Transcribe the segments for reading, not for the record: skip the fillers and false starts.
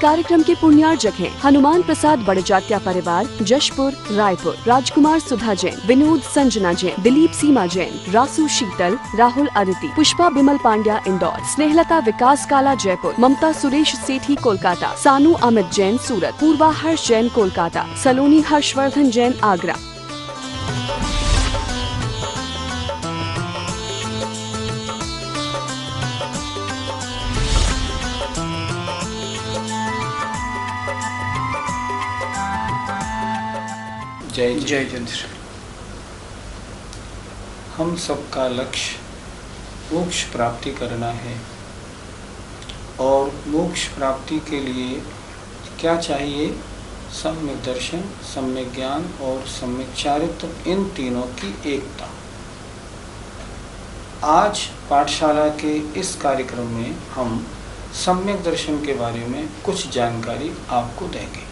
कार्यक्रम के पुण्यार्जक हैं हनुमान प्रसाद बड़जात्या परिवार, जशपुर, रायपुर, राजकुमार सुधा जैन, विनोद संजना जैन, दिलीप सीमा जैन, रासू शीतल, राहुल अदिति, पुष्पा बिमल पांड्या इंदौर, स्नेहलता विकास काला जयपुर, ममता सुरेश सेठी कोलकाता, सानू अमित जैन सूरत, पूर्वा हर्ष जैन कोलकाता, सलोनी हर्षवर्धन जैन आगरा। जय जयेंद्र। हम सबका लक्ष्य मोक्ष प्राप्ति करना है और मोक्ष प्राप्ति के लिए क्या चाहिए? सम्यक दर्शन, सम्यक ज्ञान और सम्यक चारित्र, इन तीनों की एकता। आज पाठशाला के इस कार्यक्रम में हम सम्यक दर्शन के बारे में कुछ जानकारी आपको देंगे।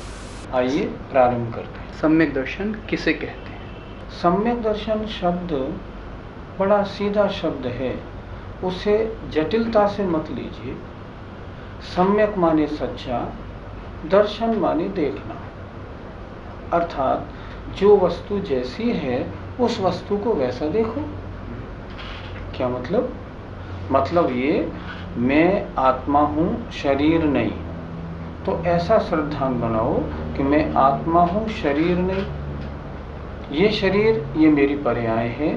आइए प्रारंभ करते हैं। सम्यक दर्शन किसे कहते हैं? सम्यक दर्शन शब्द बड़ा सीधा शब्द है, उसे जटिलता से मत लीजिए। सम्यक माने सच्चा, दर्शन माने देखना, अर्थात जो वस्तु जैसी है उस वस्तु को वैसा देखो। क्या मतलब? मतलब ये, मैं आत्मा हूँ, शरीर नहीं। तो ऐसा श्रद्धान बनाओ कि मैं आत्मा हूँ, शरीर नहीं। ये शरीर, ये मेरी पर्याय है,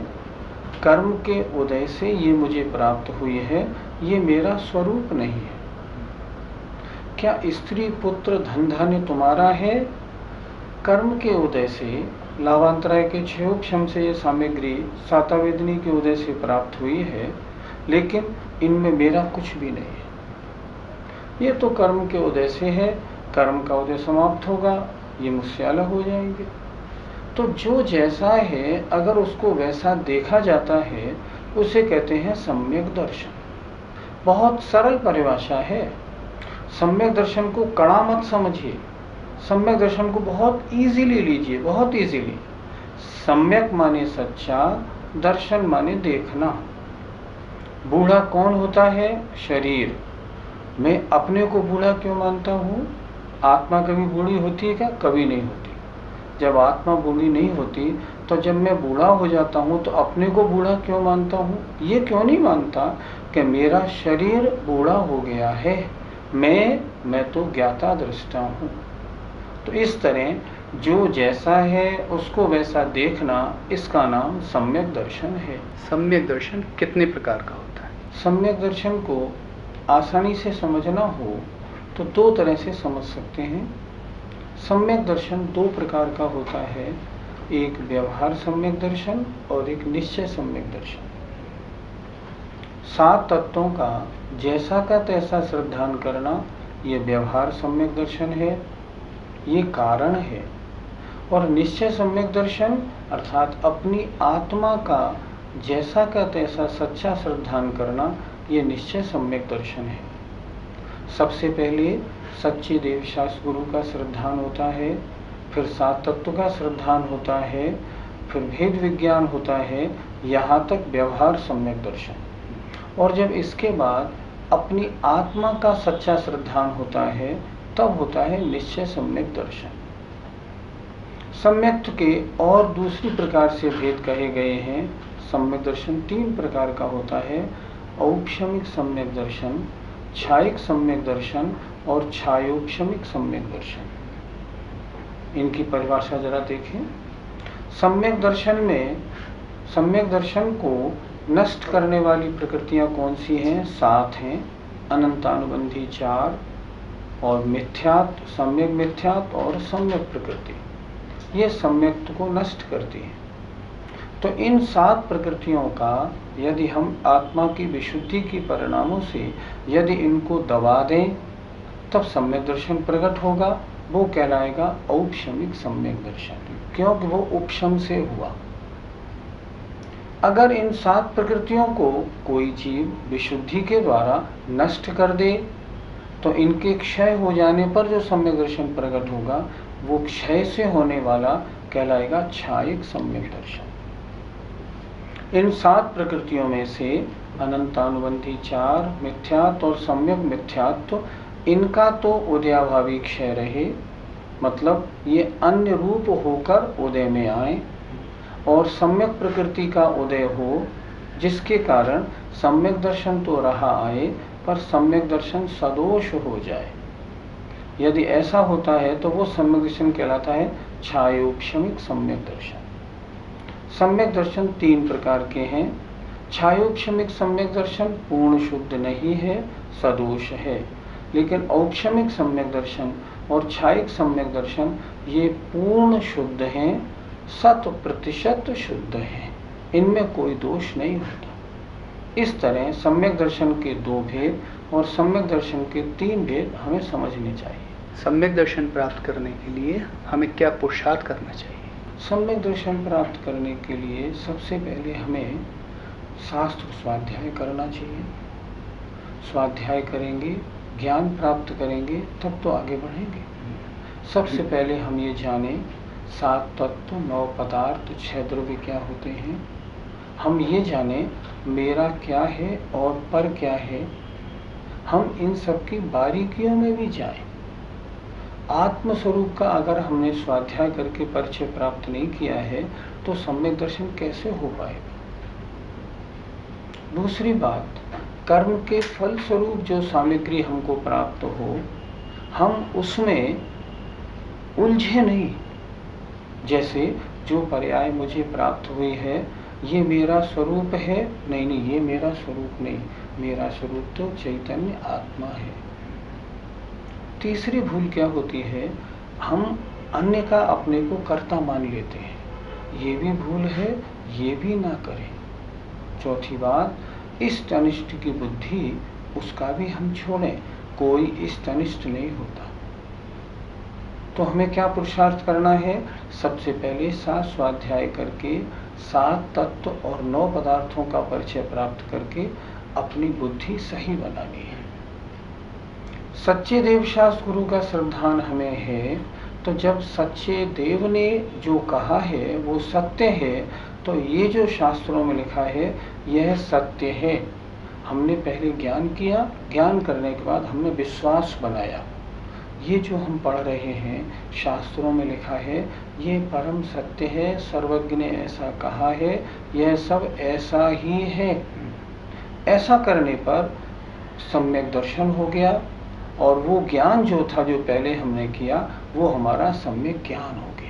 कर्म के उदय से ये मुझे प्राप्त हुई है, ये मेरा स्वरूप नहीं है। क्या स्त्री पुत्र धन धान्य तुम्हारा है? कर्म के उदय से, लाभांतराय के क्षयोक्षम से ये सामग्री सातावेदनी के उदय से प्राप्त हुई है, लेकिन इनमें मेरा कुछ भी नहीं है। ये तो कर्म के उदय से है, कर्म का उदय समाप्त होगा, ये मुझसे अलग हो जाएंगे। तो जो जैसा है, अगर उसको वैसा देखा जाता है, उसे कहते हैं सम्यक दर्शन। बहुत सरल परिभाषा है। सम्यक दर्शन को कड़ा मत समझिए, सम्यक दर्शन को बहुत इजीली लीजिए, बहुत इजीली। सम्यक माने सच्चा, दर्शन माने देखना। बूढ़ा कौन होता है? शरीर। मैं अपने को बूढ़ा क्यों मानता हूँ? आत्मा कभी बूढ़ी होती है क्या? कभी नहीं होती। जब आत्मा बूढ़ी नहीं होती, तो जब मैं बूढ़ा हो जाता हूँ तो अपने को बूढ़ा क्यों मानता हूँ? ये क्यों नहीं मानता कि मेरा शरीर बूढ़ा हो गया है, मैं तो ज्ञाता दृष्टा हूँ। तो इस तरह जो जैसा है उसको वैसा देखना, इसका नाम सम्यक दर्शन है। सम्यक दर्शन कितने प्रकार का होता है? सम्यक दर्शन को आसानी से समझना हो तो दो तरह से समझ सकते हैं। सम्यक दर्शन दो प्रकार का होता है, एक व्यवहार सम्यक दर्शन और एक निश्चय सम्यक दर्शन। 7 तत्वों का जैसा का तैसा श्रद्धान करना, ये व्यवहार सम्यक दर्शन है, ये कारण है। और निश्चय सम्यक दर्शन अर्थात अपनी आत्मा का जैसा का तैसा सच्चा श्रद्धान करना, ये निश्चय सम्यक दर्शन है। सबसे पहले सच्चे देव शास्त्र गुरु का श्रद्धान होता है, फिर 7 तत्व का श्रद्धान होता है, फिर भेद विज्ञान होता है, यहाँ तक व्यवहार सम्यक दर्शन। और जब इसके बाद अपनी आत्मा का सच्चा श्रद्धान होता है, तब होता है निश्चय सम्यक दर्शन। सम्यक्त के और दूसरी प्रकार से भेद कहे गए हैं। सम्यक दर्शन 3 प्रकार का होता है, औपशमिक सम्यक दर्शन, छायिक सम्यक दर्शन और छायोपशमिक सम्यक दर्शन। इनकी परिभाषा जरा देखें। सम्यक दर्शन में, सम्यक दर्शन को नष्ट करने वाली प्रकृतियां कौन सी हैं? 7 हैं। अनंतानुबंधी 4 और मिथ्यात्व, सम्यक मिथ्यात्व और सम्यक प्रकृति, ये सम्यक्त को नष्ट करती हैं। तो इन 7 प्रकृतियों का यदि हम आत्मा की विशुद्धि की परिणामों से यदि इनको दबा दें, तब सम्यक दर्शन प्रकट होगा। वो कहलाएगा औपशमिक सम्यक दर्शन, क्योंकि वो उपशम से हुआ। अगर इन 7 प्रकृतियों को कोई जीव विशुद्धि के द्वारा नष्ट कर दे, तो इनके क्षय हो जाने पर जो सम्यक दर्शन प्रकट होगा, वो क्षय से होने वाला कहलाएगा छायिक सम्यक दर्शन। इन 7 प्रकृतियों में से अनंतानुबंधी 4, मिथ्यात्व और सम्यक मिथ्यात्व, इनका तो उदयाभावी क्षय रहे, मतलब ये अन्य रूप होकर उदय में आए, और सम्यक प्रकृति का उदय हो, जिसके कारण सम्यक दर्शन तो रहा आए पर सम्यक दर्शन सदोष हो जाए। यदि ऐसा होता है तो वो सम्यक दर्शन कहलाता है छायोपशमिक सम्यक दर्शन। सम्यक दर्शन 3 प्रकार के हैं। छायोपशमिक सम्यक दर्शन पूर्ण शुद्ध नहीं है, सदोष है, लेकिन औपशमिक सम्यक दर्शन और छायिक सम्यक दर्शन ये पूर्ण शुद्ध हैं, 100% शुद्ध हैं, इनमें कोई दोष नहीं होता। इस तरह सम्यक दर्शन के 2 भेद और सम्यक दर्शन के 3 भेद हमें समझने चाहिए। सम्यक दर्शन प्राप्त करने के लिए हमें क्या पुरुषार्थ करना चाहिए? सम्यक दर्शन प्राप्त करने के लिए सबसे पहले हमें शास्त्र स्वाध्याय करना चाहिए। स्वाध्याय करेंगे, ज्ञान प्राप्त करेंगे, तब तो आगे बढ़ेंगे। सबसे पहले हम ये जाने 7 तत्व, 9 पदार्थ, 6 द्रव्य क्या होते हैं। हम ये जाने मेरा क्या है और पर क्या है। हम इन सब की बारीकियों में भी जाएं। आत्मस्वरूप का अगर हमने स्वाध्याय करके परिचय प्राप्त नहीं किया है तो सम्यक दर्शन कैसे हो पाएगा। दूसरी बात, कर्म के फल स्वरूप जो सामग्री हमको प्राप्त हो, हम उसमें उलझे नहीं। जैसे जो पर्याय मुझे प्राप्त हुई है ये मेरा स्वरूप है, नहीं, ये मेरा स्वरूप नहीं, मेरा स्वरूप तो चैतन्य आत्मा है। तीसरी भूल क्या होती है, हम अन्य का अपने को कर्ता मान लेते हैं। ये भी भूल है, ये भी ना करें। चौथी बात, इष्ट अनिष्ट की बुद्धि उसका भी हम छोड़ें, कोई इष्ट अनिष्ट नहीं होता। तो हमें क्या पुरुषार्थ करना है? सबसे पहले 7 स्वाध्याय करके 7 तत्व और 9 पदार्थों का परिचय प्राप्त करके अपनी बुद्धि सही बनानी है। सच्चे देव शास्त्र गुरु का श्रद्धान हमें है, तो जब सच्चे देव ने जो कहा है वो सत्य है, तो ये जो शास्त्रों में लिखा है यह सत्य है। हमने पहले ज्ञान किया, ज्ञान करने के बाद हमने विश्वास बनाया। ये जो हम पढ़ रहे हैं शास्त्रों में लिखा है ये परम सत्य है, सर्वज्ञ ने ऐसा कहा है, यह सब ऐसा ही है। ऐसा करने पर सम्यक दर्शन हो गया, और वो ज्ञान जो था जो पहले हमने किया वो हमारा सम्यक ज्ञान हो गया।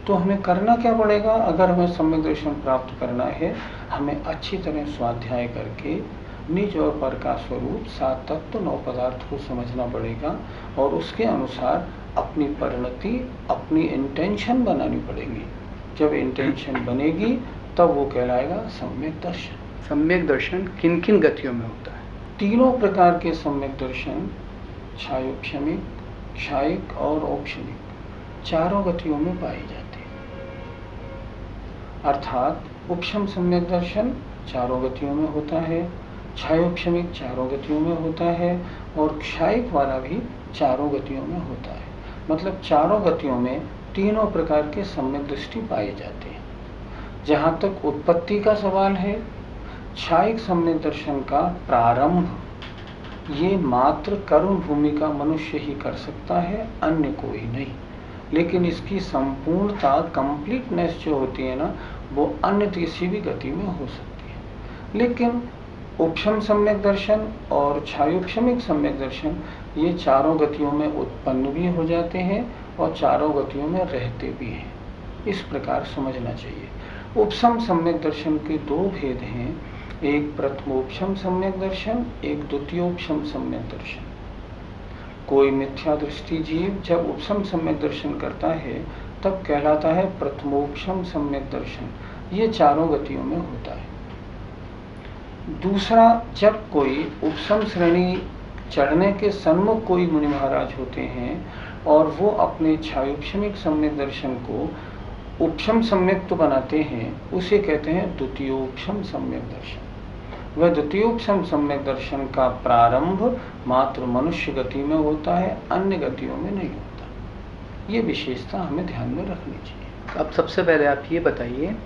तो हमें करना क्या पड़ेगा? अगर हमें सम्यक दर्शन प्राप्त करना है, हमें अच्छी तरह स्वाध्याय करके निज और पर का स्वरूप 7 तत्व 9 पदार्थ को समझना पड़ेगा, और उसके अनुसार अपनी परिणति, अपनी इंटेंशन बनानी पड़ेगी। जब इंटेंशन बनेगी तब वो कहलाएगा सम्यक दर्शन। सम्यक दर्शन किन किन गतियों में होता है? 3 प्रकार के सम्यक दर्शन, छायोपशमिक, क्षायिक और औपशमिक, 4 गतियों में पाए जाते हैं। अर्थात उपशम सम्यक दर्शन 4 गतियों में होता है, छायोपशमिक 4 गतियों में होता है, और क्षायिक वाला भी 4 गतियों में होता है। मतलब 4 गतियों में 3 प्रकार के सम्यक दृष्टि पाए जाते हैं। जहाँ तक उत्पत्ति का सवाल है, क्षायिक सम्यक दर्शन का प्रारंभ ये मात्र कर्म भूमि का मनुष्य ही कर सकता है, अन्य कोई नहीं। लेकिन इसकी संपूर्णता, कंप्लीटनेस जो होती है ना, वो अन्य किसी भी गति में हो सकती है। लेकिन उपशम सम्यक दर्शन और छायोपशमिक सम्यक दर्शन ये 4 गतियों में उत्पन्न भी हो जाते हैं और 4 गतियों में रहते भी हैं। इस प्रकार समझना चाहिए। उपशम सम्यक दर्शन के 2 भेद हैं, एक प्रथमोपशम सम्यक दर्शन, एक द्वितीयोपशम सम्यक दर्शन। कोई मिथ्या दृष्टि जीव जब उपशम सम्यक दर्शन करता है तब कहलाता है प्रथमोपशम सम्यक दर्शन। ये 4 गतियों में होता है। दूसरा, जब कोई उपशम श्रेणी चढ़ने के सन्मुख कोई मुनि महाराज होते हैं और वो अपने छायोपशमिक सम्यक दर्शन को उपशम सम्यक तो बनाते हैं, उसे कहते हैं द्वितीयोपशम सम्यक दर्शन। वह द्वितीयोपशम सम्यक दर्शन का प्रारंभ मात्र मनुष्य गति में होता है, अन्य गतियों में नहीं होता। ये विशेषता हमें ध्यान में रखनी चाहिए। अब सबसे पहले आप ये बताइए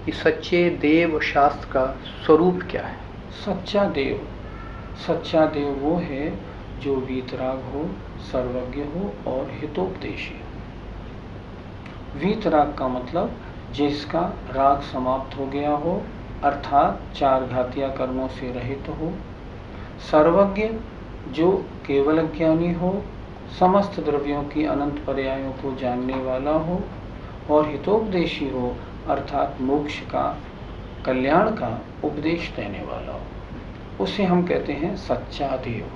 कि सच्चे देव शास्त्र का स्वरूप क्या है? सच्चा देव वो है जो वीतराग हो, सर्वज्ञ हो और हितोपदेशी हो। वीतराग का मतलब जिसका राग समाप्त हो गया हो, अर्थात चार घातिया कर्मों से रहित हो। सर्वज्ञ जो केवल ज्ञानी हो, समस्त द्रव्यों की अनंत पर्यायों को जानने वाला हो। और हितोपदेशी हो, अर्थात मोक्ष का, कल्याण का उपदेश देने वाला हो। उसे हम कहते हैं सच्चा देव।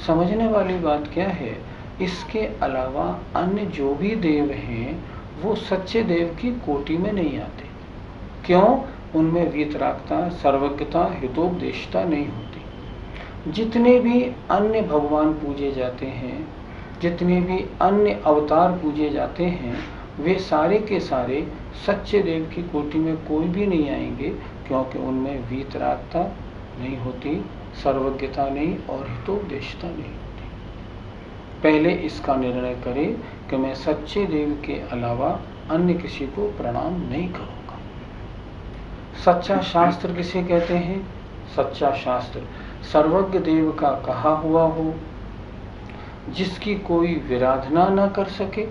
समझने वाली बात क्या है, इसके अलावा अन्य जो भी देव हैं वो सच्चे देव की कोटि में नहीं आते। क्यों? उनमें वीतरागता, सर्वज्ञता, हितोपदेशता नहीं होती। जितने भी अन्य भगवान पूजे जाते हैं, जितने भी अन्य अवतार पूजे जाते हैं, वे सारे के सारे सच्चे देव की कोटि में कोई भी नहीं आएंगे, क्योंकि उनमें वीतरागता नहीं होती, सर्वज्ञता नहीं और हितोपदेशता नहीं होती। पहले इसका निर्णय करें कि मैं सच्चे देव के अलावा अन्य किसी को प्रणाम नहीं करूंगा। सच्चा शास्त्र किसे कहते हैं? सच्चा शास्त्र सर्वज्ञ देव का कहा हुआ हो, जिसकी कोई विराधना न कर सके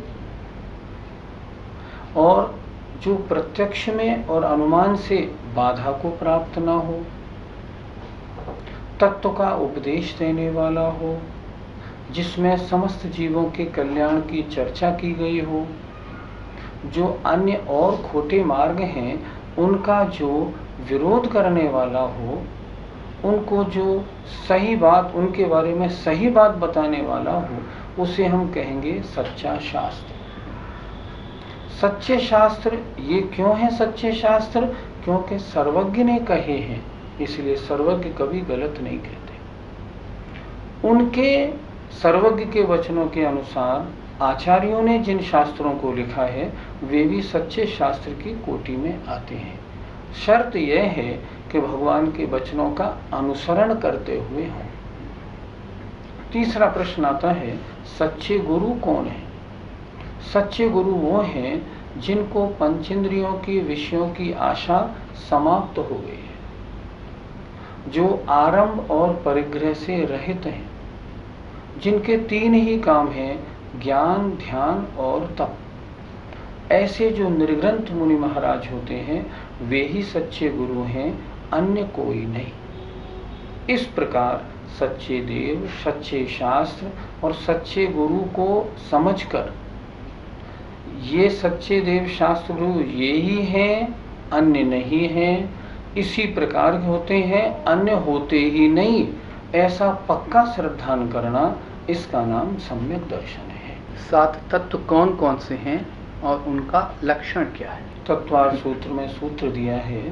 और जो प्रत्यक्ष में और अनुमान से बाधा को प्राप्त न हो, तत्व का उपदेश देने वाला हो, जिसमें समस्त जीवों के कल्याण की चर्चा की गई हो, जो अन्य और खोटे मार्ग हैं उनका जो विरोध करने वाला हो, उनको जो सही बात, उनके बारे में सही बात बताने वाला हो, उसे हम कहेंगे सच्चा शास्त्र। सच्चे शास्त्र ये क्यों हैं सच्चे शास्त्र? क्योंकि सर्वज्ञ ने कहे हैं, इसलिए सर्वज्ञ कभी गलत नहीं कहते। उनके सर्वज्ञ के वचनों के अनुसार आचार्यों ने जिन शास्त्रों को लिखा है वे भी सच्चे शास्त्र की कोटि में आते हैं। शर्त यह है कि भगवान के वचनों का अनुसरण करते हुए हों। तीसरा प्रश्न आता है, सच्चे गुरु कौन है? सच्चे गुरु वो हैं जिनको पंचेंद्रियों के विषयों की आशा समाप्त हो गई है, जो आरंभ और परिग्रह से रहित हैं, जिनके तीन ही काम हैं, ज्ञान, ध्यान और तप। ऐसे जो निर्ग्रंथ मुनि महाराज होते हैं वे ही सच्चे गुरु हैं, अन्य कोई नहीं। इस प्रकार सच्चे देव, सच्चे शास्त्र और सच्चे गुरु को समझकर, ये सच्चे देव शास्त्र गुरु ये ही हैं, अन्य नहीं हैं, इसी प्रकार के होते हैं, अन्य होते ही नहीं, ऐसा पक्का श्रद्धान करना, इसका नाम सम्यक दर्शन है। 7 तत्व कौन कौन से हैं और उनका लक्षण क्या है? तत्वार्थ सूत्र में सूत्र दिया है,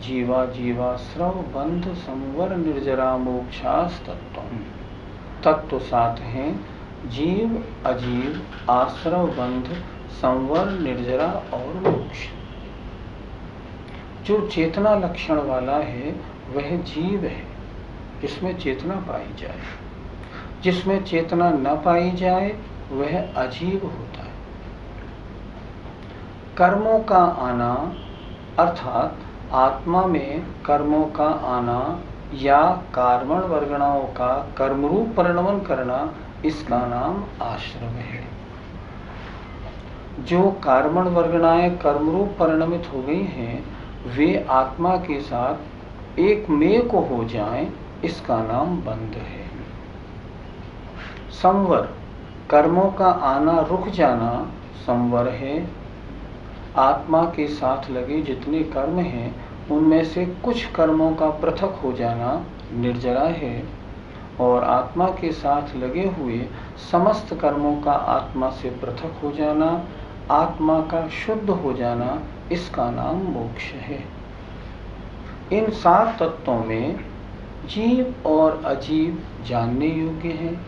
जीवा जीवा स्रव बंध संवर निर्जरा मोक्षास तत्व। तत्व 7 हैं, जीव, अजीव, आश्रव, बंध, संवर, निर्जरा और मोक्ष। जो चेतना लक्षण वाला है वह जीव है, जिसमें चेतना पाई जाए। जिसमें चेतना न पाई जाए वह अजीव होता है। कर्मों का आना अर्थात आत्मा में कर्मों का आना या कार्मण वर्गणाओं का कर्मरूप परिणमन करना, इसका नाम आश्रव है। जो कार्मण वर्गणाएं कर्मरूप परिणमित हो गई हैं वे आत्मा के साथ एक मेय को हो जाएं, इसका नाम बंध है। संवर कर्मों का आना रुक जाना संवर है। आत्मा के साथ लगे जितने कर्म हैं उनमें से कुछ कर्मों का पृथक हो जाना निर्जरा है, और आत्मा के साथ लगे हुए समस्त कर्मों का आत्मा से पृथक हो जाना, आत्मा का शुद्ध हो जाना, इसका नाम मोक्ष है। इन 7 तत्वों में जीव और अजीव जानने योग्य हैं।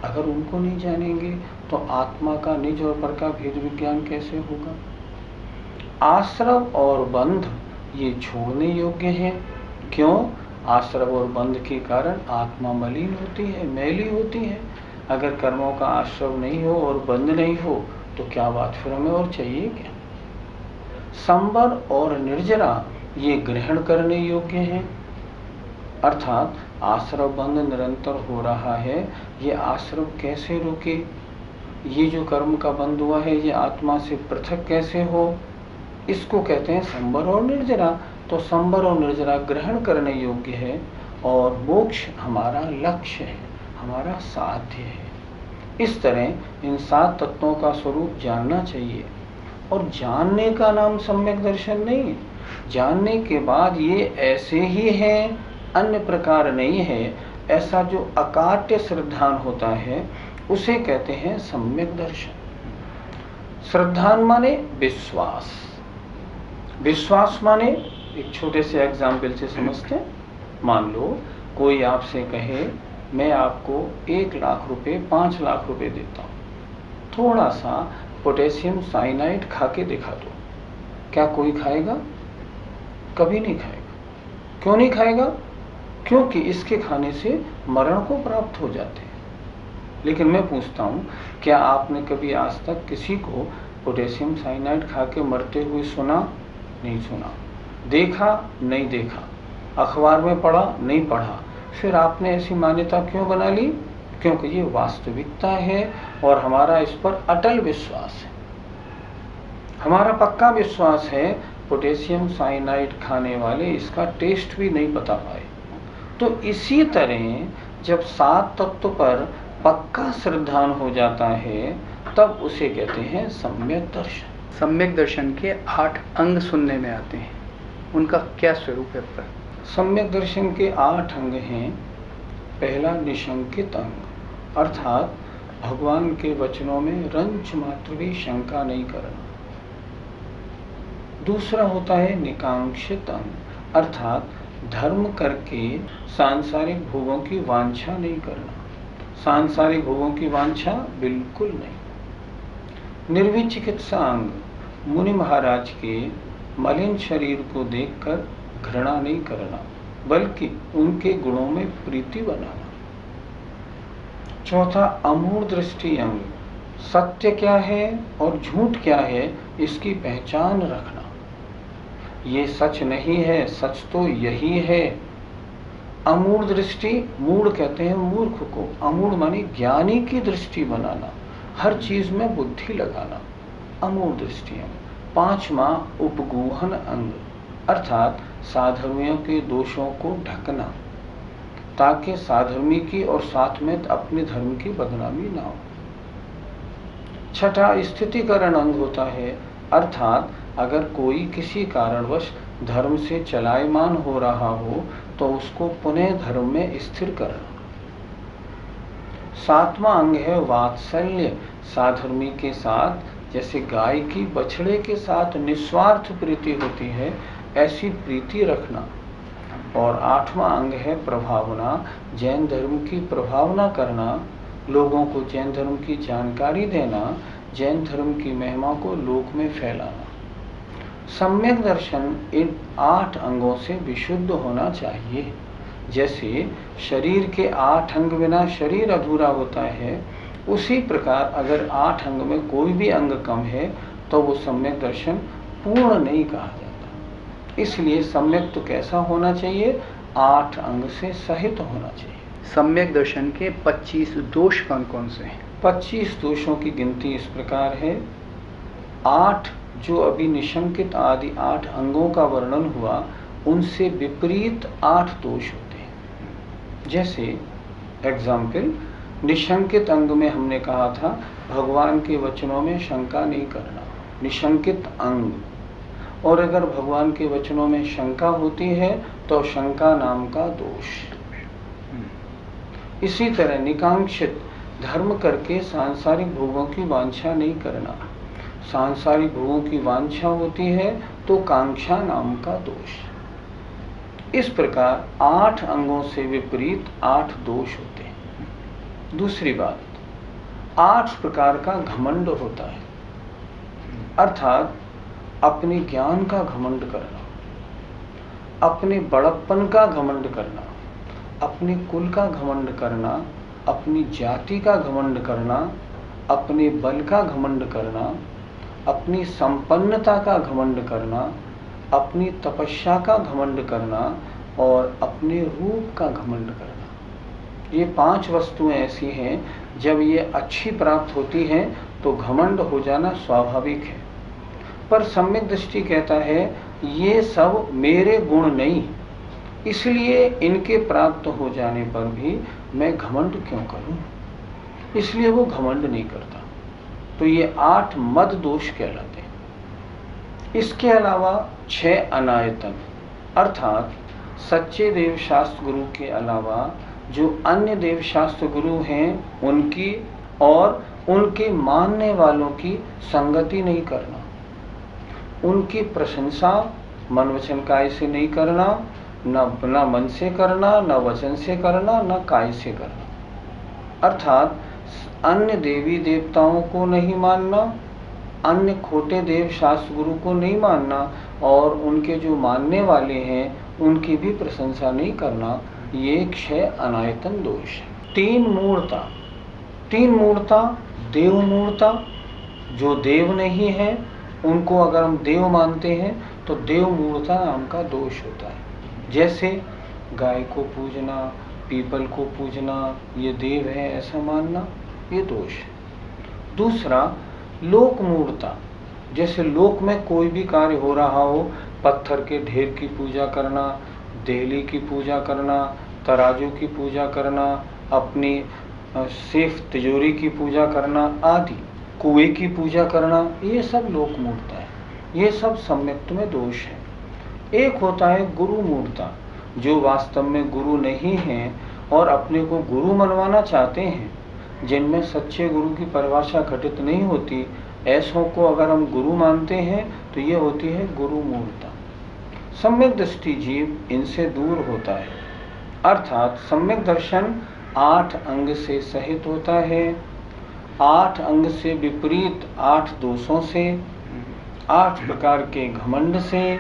अगर उनको नहीं जानेंगे तो आत्मा का निज और पर का भेद विज्ञान कैसे होगा? आश्रव और बंध ये छोड़ने योग्य हैं। क्यों? आश्रव और बंध के कारण आत्मा मलिन होती है, मैली होती है। अगर कर्मों का आश्रव नहीं हो और बंध नहीं हो तो क्या बात, फिर हमें और चाहिए क्या? संवर और निर्जरा ये ग्रहण करने योग्य हैं। अर्थात आश्रव बंध निरंतर हो रहा है, ये आश्रव कैसे रुके, ये जो कर्म का बंध हुआ है ये आत्मा से पृथक कैसे हो, इसको कहते हैं संवर और निर्जरा। तो संवर और निर्जरा ग्रहण करने योग्य है और मोक्ष हमारा लक्ष्य है, हमारा साध्य है। इस तरह इन 7 तत्वों का स्वरूप जानना चाहिए। और जानने का नाम सम्यक दर्शन नहीं है। जानने के बाद ये ऐसे ही है, अन्य प्रकार नहीं है, ऐसा जो अकाट्य श्रद्धान होता है उसे कहते हैं सम्यक दर्शन। श्रद्धान माने विश्वास, विश्वास माने एक छोटे से एग्जाम्पल से समझते हैं। मान लो कोई आपसे कहे मैं आपको 1 लाख रुपए 5 लाख रुपए देता हूँ, थोड़ा सा पोटेशियम साइनाइड खा के दिखा दो। क्या कोई खाएगा? कभी नहीं खाएगा। क्यों नहीं खाएगा? क्योंकि इसके खाने से मरण को प्राप्त हो जाते हैं। लेकिन मैं पूछता हूँ, क्या आपने कभी आज तक किसी को पोटेशियम साइनाइड खा के मरते हुए सुना? नहीं सुना। देखा? नहीं देखा। अखबार में पढ़ा? नहीं पढ़ा। फिर आपने ऐसी मान्यता क्यों बना ली? क्योंकि ये वास्तविकता है और हमारा इस पर अटल विश्वास है, हमारा पक्का विश्वास है। पोटेशियम साइनाइड खाने वाले इसका टेस्ट भी नहीं बता पाए। तो इसी तरह जब 7 तत्व पर पक्का श्रद्धान हो जाता है तब उसे कहते हैं सम्यक दर्शन। सम्यक दर्शन के 8 अंग सुनने में आते हैं, उनका क्या स्वरूप है? पर सम्यक दर्शन के 8 अंग हैं। पहला निशंकित अंग, अर्थात भगवान के वचनों में रंच मात्र भी शंका नहीं करना। दूसरा होता है निकांक्षित अंग, अर्थात धर्म करके सांसारिक भोगों की वांछा नहीं करना। सांसारिक भोगों की वांछा बिल्कुल नहीं। निर्विचिकित्सा अंग, मुनि महाराज के मलिन शरीर को देखकर घृणा नहीं करना, बल्कि उनके गुणों में प्रीति बनाना। चौथा अमूढ़ दृष्टि अंग, सत्य क्या है और झूठ क्या है इसकी पहचान रखना। ये सच नहीं है, सच तो यही है। अमूढ़ दृष्टि, मूढ़ कहते हैं मूर्ख को, अमूढ़ माने ज्ञानी की दृष्टि बनाना, हर चीज में बुद्धि लगाना, अमूढ़ दृष्टि अंग। 5वां उपगूहन अंग, अर्थात साधर्मियों के दोषों को ढकना, ताकि साधर्मी की और साथ में अपने धर्म की बदनामी ना हो। 6ठा स्थितिकरण अंग होता है, अर्थात अगर कोई किसी कारणवश धर्म से चलायमान हो रहा हो तो उसको पुनः धर्म में स्थिर करना। 7वां अंग है वात्सल्य, साधर्मी के साथ जैसे गाय की बछड़े के साथ निस्वार्थ प्रीति होती है ऐसी प्रीति रखना। और 8वां अंग है प्रभावना, जैन धर्म की प्रभावना करना, लोगों को जैन धर्म की जानकारी देना, जैन धर्म की महिमा को लोक में फैलाना। सम्यक दर्शन इन 8 अंगों से विशुद्ध होना चाहिए। जैसे शरीर के 8 अंग बिना शरीर अधूरा होता है, उसी प्रकार अगर 8 अंग में कोई भी अंग कम है तो वो सम्यक दर्शन पूर्ण नहीं कहा जाता। इसलिए सम्यक तो कैसा होना चाहिए? 8 अंग से सहित होना चाहिए। सम्यक दर्शन के 25 दोष कौन कौन से हैं? 25 दोषों की गिनती इस प्रकार है। 8 जो अभी निशंकित आदि 8 अंगों का वर्णन हुआ, उनसे विपरीत 8 दोष होते हैं। जैसे एग्जाम्पल, निशंकित अंग में हमने कहा था भगवान के वचनों में शंका नहीं करना, निशंकित अंग। और अगर भगवान के वचनों में शंका होती है तो शंका नाम का दोष। इसी तरह निकांक्षित, धर्म करके सांसारिक भोगों की वांछा नहीं करना, सांसारिक भोगों की वांछा होती है तो कांक्षा नाम का दोष। इस प्रकार 8 अंगों से विपरीत 8 दोष होते हैं। दूसरी बात, 8 प्रकार का घमंड होता है, अर्थात अपने ज्ञान का घमंड करना, अपने बड़प्पन का घमंड करना, अपने कुल का घमंड करना, अपनी जाति का घमंड करना, अपने बल का घमंड करना, अपनी संपन्नता का घमंड करना, अपनी तपस्या का घमंड करना, और अपने रूप का घमंड करना। ये 5 वस्तुएं ऐसी हैं, जब ये अच्छी प्राप्त होती हैं तो घमंड हो जाना स्वाभाविक है। पर सम्यक दृष्टि कहता है ये सब मेरे गुण नहीं, इसलिए इनके प्राप्त हो जाने पर भी मैं घमंड क्यों करूं, इसलिए वो घमंड नहीं करता। तो ये 8 मद दोष कहलाते हैं। इसके अलावा 6 अनायतन, अर्थात सच्चे देव शास्त्र गुरु के अलावा जो अन्य देव शास्त्र गुरु हैं उनकी और उनके मानने वालों की संगति नहीं करना, उनकी प्रशंसा मन वचन काय से नहीं करना, न मन से करना, न वचन से करना, न काय से करना। अर्थात अन्य देवी देवताओं को नहीं मानना, अन्य खोटे देव शास्त्र गुरु को नहीं मानना और उनके जो मानने वाले हैं उनकी भी प्रशंसा नहीं करना। ये 6 अनायतन दोष है। 3 मूर्ता, देव मूर्ता, जो देव नहीं है उनको अगर हम देव मानते हैं तो देव मूर्ता नाम का दोष होता है। जैसे गाय को पूजना, पीपल को पूजना, ये देव है ऐसा मानना, ये दोष है। दूसरा लोक मूर्ता, जैसे लोक में कोई भी कार्य हो रहा हो, पत्थर के ढेर की पूजा करना, देहली की पूजा करना, तराजू की पूजा करना, अपनी सेफ तिजोरी की पूजा करना आदि, कुएं की पूजा करना, ये सब लोक मूर्ता है। ये सब सम्यक्त में दोष है। एक होता है गुरु मूर्ता, जो वास्तव में गुरु नहीं है और अपने को गुरु मनवाना चाहते हैं, जिनमें सच्चे गुरु की परिभाषा घटित नहीं होती, ऐसों को अगर हम गुरु मानते हैं तो ये होती है गुरु मूर्ता। सम्यक दृष्टि जीव इनसे दूर होता है, अर्थात सम्यक दर्शन 8 अंग से सहित होता है, 8 अंग से विपरीत 8 दोषों से, 8 प्रकार के घमंड से,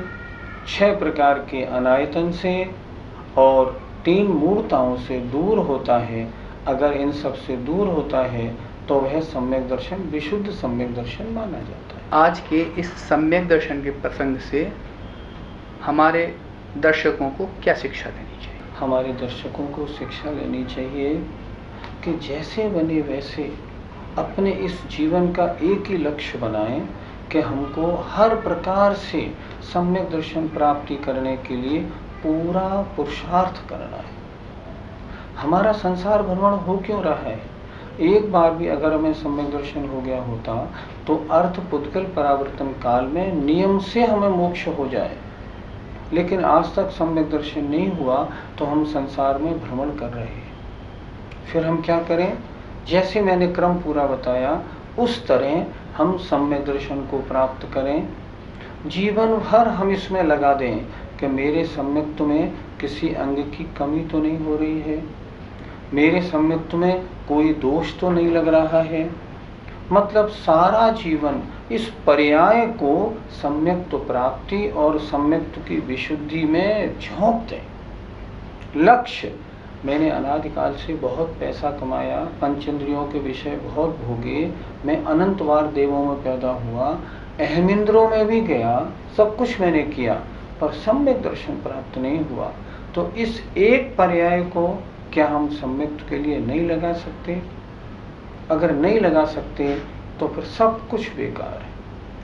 6 प्रकार के अनायतन से और 3 मूर्ताओं से दूर होता है। अगर इन सब से दूर होता है तो वह सम्यक दर्शन विशुद्ध सम्यक दर्शन माना जाता है। आज के इस सम्यक दर्शन के प्रसंग से हमारे दर्शकों को क्या शिक्षा देनी चाहिए? हमारे दर्शकों को शिक्षा लेनी चाहिए कि जैसे बने वैसे अपने इस जीवन का एक ही लक्ष्य बनाएं कि हमको हर प्रकार से सम्यक दर्शन प्राप्ति करने के लिए पूरा पुरुषार्थ करना है। हमारा संसार भ्रमण हो क्यों रहा है? एक बार भी अगर हमें सम्यक दर्शन हो गया होता तो अर्थ पुद्गल परावर्तन काल में नियम से हमें मोक्ष हो जाए, लेकिन आज तक सम्यक दर्शन नहीं हुआ तो हम संसार में भ्रमण कर रहे हैं। फिर हम क्या करें? जैसे मैंने क्रम पूरा बताया उस तरह हम सम्यक दर्शन को प्राप्त करें। जीवन भर हम इसमें लगा दें कि मेरे सम्यक्त्व में किसी अंग की कमी तो नहीं हो रही है, मेरे सम्यक्त्व में कोई दोष तो नहीं लग रहा है। मतलब सारा जीवन इस पर्याय को सम्यक्त्व प्राप्ति और सम्यक्त्व की विशुद्धि में झोंक दें। लक्ष्य, मैंने अनादिकाल से बहुत पैसा कमाया, पंचेंद्रियों के विषय बहुत भोगे, मैं अनंत बार देवों में पैदा हुआ, अहमिंद्रों में भी गया, सब कुछ मैंने किया, पर सम्यक दर्शन प्राप्त नहीं हुआ। तो इस एक पर्याय को क्या हम सम्यक्त्व के लिए नहीं लगा सकते? अगर नहीं लगा सकते तो फिर सब कुछ बेकार है।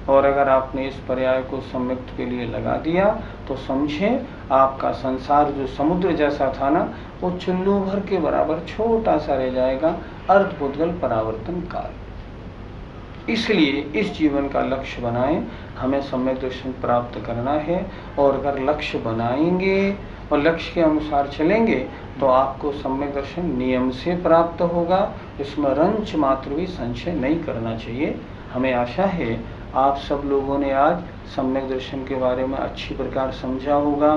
और अगर आपने इस पर्याय को सम्यक्त्व के लिए लगा दिया तो समझें आपका संसार जो समुद्र जैसा था ना, वो चुल्लू भर के बराबर छोटा सा रह जाएगा, अर्धपुद्गल परावर्तन काल। इसलिए इस जीवन का लक्ष्य बनाएं, हमें सम्यक दर्शन प्राप्त करना है। और अगर लक्ष्य बनाएंगे और लक्ष्य के अनुसार चलेंगे तो आपको सम्यक दर्शन नियम से प्राप्त होगा। इसमें रंच मात्र भी संशय नहीं करना चाहिए। हमें आशा है आप सब लोगों ने आज सम्यक दर्शन के बारे में अच्छी प्रकार समझा होगा,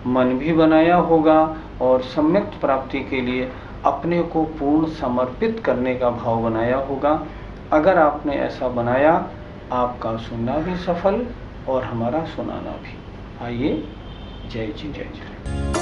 मन भी बनाया होगा और सम्यक प्राप्ति के लिए अपने को पूर्ण समर्पित करने का भाव बनाया होगा। अगर आपने ऐसा बनाया, आपका सुनना भी सफल और हमारा सुनाना भी। आइए, जय जी जय जय।